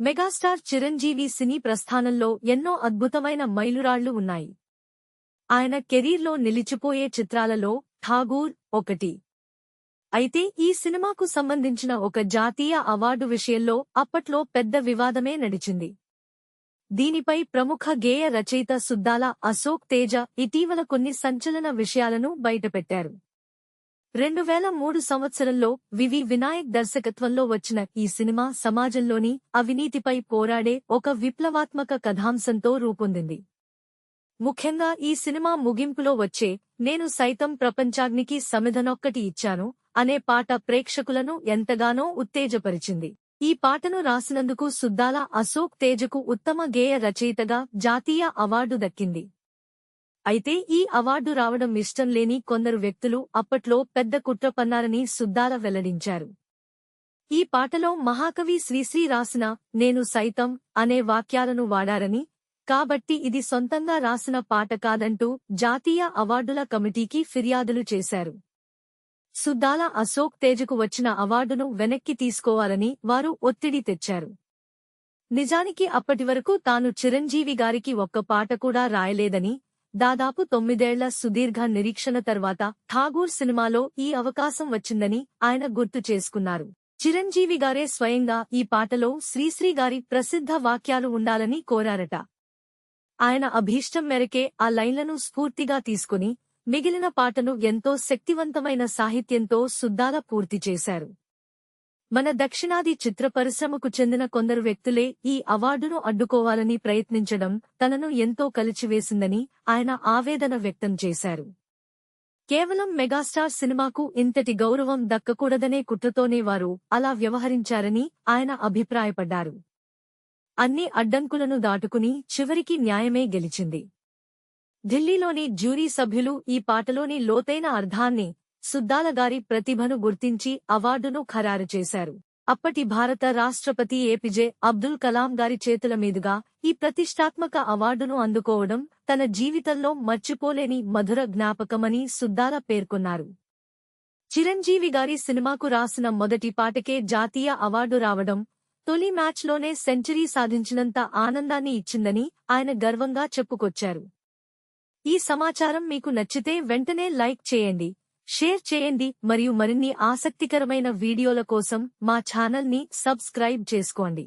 Megastar Chiranjeevi సినీ ప్రస్థానంలో ఎన్నో అద్భుతమైన మైలురాళ్లు ఉన్నాయి. ఆయన కెరీర్లో నిలిచిపోయే చిత్రాలలో ఠాగూర్ ఒకటి. అయితే ఈ సినిమాకు సంబంధించిన ఒక జాతీయ అవార్డు విషయంలో అప్పట్లో పెద్ద వివాదమే నడిచింది. దీనిపై ప్రముఖ గేయ రచయిత సుద్దాల అశోక్ తేజ ఇటీవల కొన్ని సంచలన విషయాలను బయటపెట్టారు. 2003 సంవత్సరంలో వివి వినాయక్ దర్శకత్వంలో వచ్చిన ఈ సినిమా సమాజంలోని అవినీతిపై పోరాడే ఒక విప్లవాత్మక కథాంశంతో రూపొందింది. ముఖ్యంగా ఈ సినిమా ముగింపులో వచ్చే నేను సైతం ప్రపంచాగ్నికి సమిధనొక్కటి ఇచ్చాను అనే పాట ప్రేక్షకులను ఎంతగానో ఉత్తేజపరిచింది. ఈ పాటను రాసినందుకు సుద్దాల అశోక్ తేజకు ఉత్తమ గేయ రచయితగా జాతీయ అవార్డు దక్కింది. అయితే ఈ అవార్డు రావడం ఇష్టం లేని కొందరు వ్యక్తులు అప్పట్లో పెద్ద కుట్ర పన్నారని సుద్దాల వెల్లడించారు. ఈ పాటలో మహాకవి శ్రీశ్రీ రాసిన నేను సైతం అనే వాక్యాలను వాడారని, కాబట్టి ఇది సొంతంగా రాసిన పాట కాదంటూ జాతీయ అవార్డుల కమిటీకి ఫిర్యాదులు చేశారు. సుద్దాల అశోక్ తేజకు వచ్చిన అవార్డును వెనక్కి తీసుకోవాలని వారు ఒత్తిడి తెచ్చారు. నిజానికి అప్పటివరకు తాను చిరంజీవి గారికి ఒక్క పాట కూడా రాయలేదని, దాదాపు 9 ఏళ్ల సుదీర్ఘ నిరీక్షణ తర్వాత ఠాగూర్ సినిమాలో ఈ అవకాశం వచ్చిందని ఆయన గుర్తు చేసుకున్నారు. చిరంజీవి గారే స్వయంగా ఈ పాటలో శ్రీశ్రీ గారి ప్రసిద్ధ వాక్యాలు ఉండాలని కోరారట. ఆయన అభీష్టం మేరకే ఆ లైన్లను స్ఫూర్తిగా తీసుకుని మిగిలిన పాటను ఎంతో శక్తివంతమైన సాహిత్యంతో సుద్దాల పూర్తి చేశారు. మన దక్షిణాది చిత్ర పరిశ్రమకు చెందిన కొందరు వ్యక్తులే ఈ అవార్డును అడ్డుకోవాలని ప్రయత్నించడం తనను ఎంతో కలిచివేసిందని ఆయన ఆవేదన వ్యక్తం చేశారు. కేవలం మెగాస్టార్ సినిమాకు ఇంతటి గౌరవం దక్కకూడదనే కుట్రతోనే వారు అలా వ్యవహరించారని ఆయన అభిప్రాయపడ్డారు. అన్ని అడ్డంకులను దాటుకుని చివరికి న్యాయమే గెలిచింది. ఢిల్లీలోని జ్యూరీ సభ్యులు ఈ పాటలోని లోతైన అర్థాన్ని, సుద్దాల గారి ప్రతిభను గుర్తించి అవార్డును ఖరారు చేశారు. అప్పటి భారత రాష్ట్రపతి ఏపీజే అబ్దుల్ కలాం గారి చేతుల మీదుగా ఈ ప్రతిష్టాత్మక అవార్డును అందుకోవడం తన జీవితంలో మర్చిపోలేని మధుర జ్ఞాపకమని సుద్దాల పేర్కొన్నారు. చిరంజీవి గారి సినిమాకు రాసిన మొదటి పాటకే జాతీయ అవార్డు రావడం, తొలి మ్యాచ్లోనే సెంచరీ సాధించినంత ఆనందాన్ని ఇచ్చిందని ఆయన గర్వంగా చెప్పుకొచ్చారు. ఈ సమాచారం మీకు నచ్చితే వెంటనే లైక్ చేయండి, షేర్ చేయండి మరియు మరిన్ని ఆసక్తికరమైన వీడియోల కోసం మా ఛానల్ని సబ్స్క్రైబ్ చేసుకోండి.